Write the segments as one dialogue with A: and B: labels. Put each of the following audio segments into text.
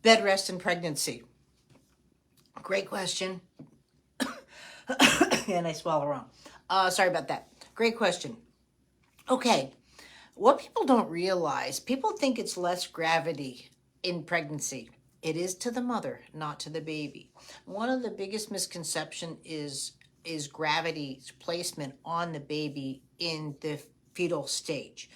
A: Bed rest and pregnancy. Great question. And I swallow wrong. Sorry about that. Great question. Okay. What people don't realize, people think it's less gravity in pregnancy. It is to the mother, not to the baby. One of the biggest misconception is gravity's placement on the baby in the fetal stage.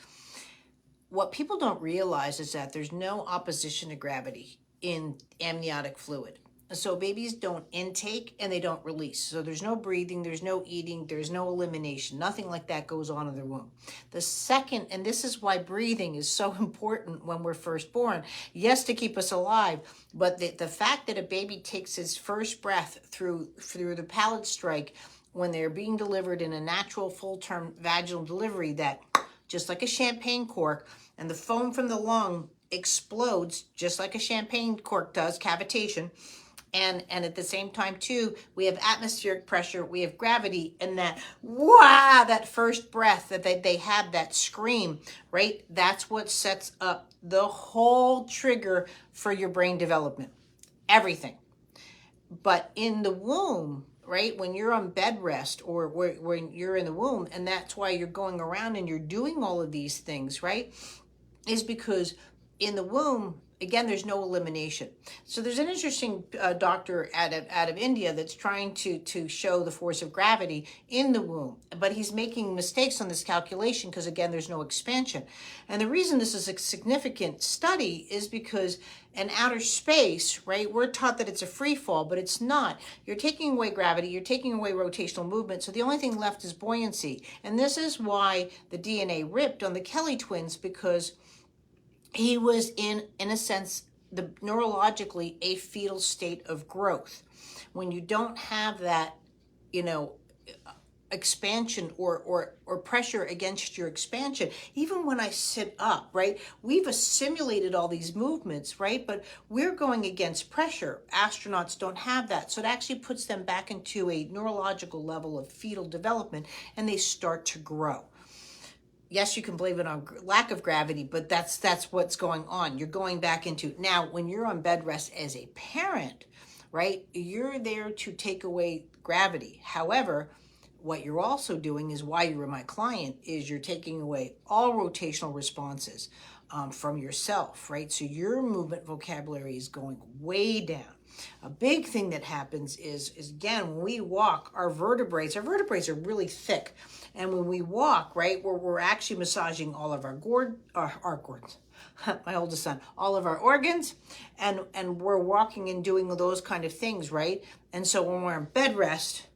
A: What people don't realize is that there's no opposition to gravity in amniotic fluid. So babies don't intake and they don't release. So there's no breathing, there's no eating, there's no elimination. Nothing like that goes on in the womb. The second, and this is why breathing is so important when we're first born, yes, to keep us alive, but the fact that a baby takes his first breath through the palate strike when they're being delivered in a natural full-term vaginal delivery, that just like a champagne cork, and the foam from the lung explodes just like a champagne cork does, cavitation. And at the same time too, we have atmospheric pressure, we have gravity, and that wow, that first breath that they have, that scream, right? That's what sets up the whole trigger for your brain development. Everything. But in the womb, right, when you're on bed rest or when you're in the womb, and that's why you're going around and you're doing all of these things, right, is because in the womb, again, there's no elimination. So there's an interesting doctor out of India that's trying to show the force of gravity in the womb, but he's making mistakes on this calculation because, again, there's no expansion. And the reason this is a significant study is because in outer space, right, we're taught that it's a free fall, but it's not. You're taking away gravity, you're taking away rotational movement, so the only thing left is buoyancy. And this is why the DNA ripped on the Kelly twins, because he was in a sense, the neurologically a fetal state of growth. When you don't have that, expansion or pressure against your expansion, even when I sit up, right, we've assimilated all these movements, right, but we're going against pressure. Astronauts don't have that, so it actually puts them back into a neurological level of fetal development, and they start to grow. Yes, you can blame it on lack of gravity, but that's what's going on. You're going back into, now when you're on bed rest as a parent, right, you're there to take away gravity. However, what you're also doing is, why you're my client, is you're taking away all rotational responses from yourself, right? So your movement vocabulary is going way down. A big thing that happens is again, when we walk, our vertebrae are really thick. And when we walk, right, we're actually massaging all of our cords, my oldest son, all of our organs, and we're walking and doing those kind of things, right? And so when we're in bed rest,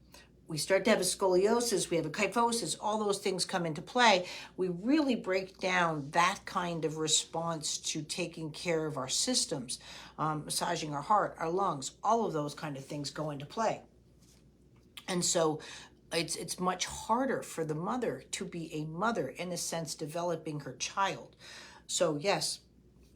A: we start to have a scoliosis, we have a kyphosis, all those things come into play. We really break down that kind of response to taking care of our systems, massaging our heart, our lungs, all of those kind of things go into play. And so it's much harder for the mother to be a mother, in a sense, developing her child. So yes,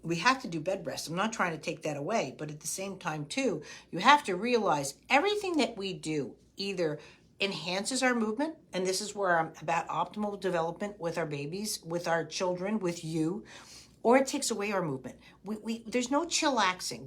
A: we have to do bed rest. I'm not trying to take that away, but at the same time too, you have to realize everything that we do either enhances our movement, and this is where I'm about optimal development with our babies, with our children, with you, or it takes away our movement. There's no chillaxing.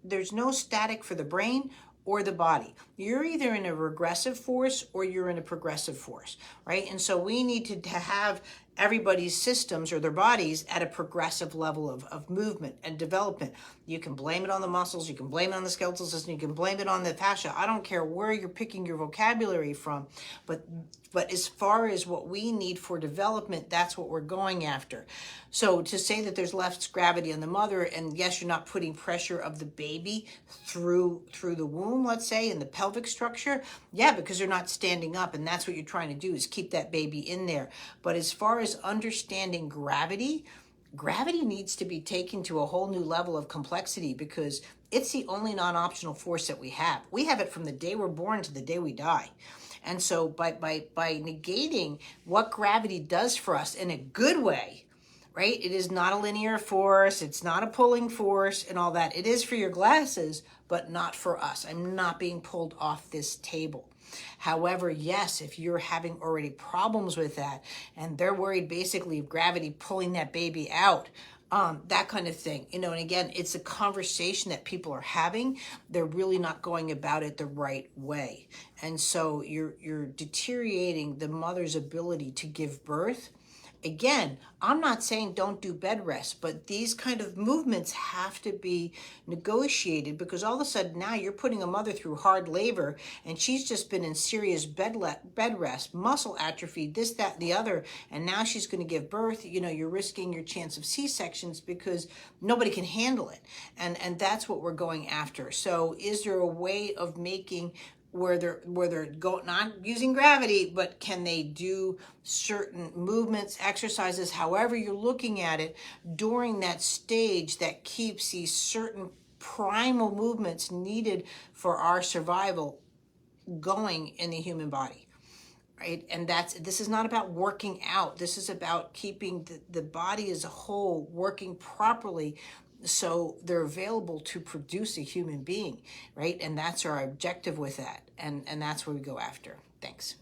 A: There's no static for the brain or the body. You're either in a regressive force or you're in a progressive force, right? And so we need to have everybody's systems or their bodies at a progressive level of movement and development. You can blame it on the muscles, you can blame it on the skeletal system, you can blame it on the fascia. I don't care where you're picking your vocabulary from, but as far as what we need for development, that's what we're going after. So to say that there's less gravity on the mother, and yes, you're not putting pressure of the baby through the womb, let's say, in the pelvic structure, yeah, because they're not standing up, and that's what you're trying to do, is keep that baby in there. But as far as understanding gravity needs to be taken to a whole new level of complexity, because it's the only non-optional force that we have. We have it from the day we're born to the day we die. And so by negating what gravity does for us in a good way, right? It is not a linear force. It's not a pulling force and all that. It is for your glasses, but not for us. I'm not being pulled off this table. However, yes, if you're having already problems with that, and they're worried basically of gravity pulling that baby out, that kind of thing, and again, it's a conversation that people are having. They're really not going about it the right way. And so you're deteriorating the mother's ability to give birth. Again, I'm not saying don't do bed rest, but these kind of movements have to be negotiated, because all of a sudden now you're putting a mother through hard labor and she's just been in serious bed rest, muscle atrophy, this, that, and the other, and now she's going to give birth. You're risking your chance of C-sections because nobody can handle it. And that's what we're going after. So is there a way of making where they're not using gravity, but can they do certain movements, exercises, however you're looking at it, during that stage that keeps these certain primal movements needed for our survival going in the human body, right? And this is not about working out. This is about keeping the body as a whole working properly, so they're available to produce a human being, right? And that's our objective with that. And that's where we go after. Thanks.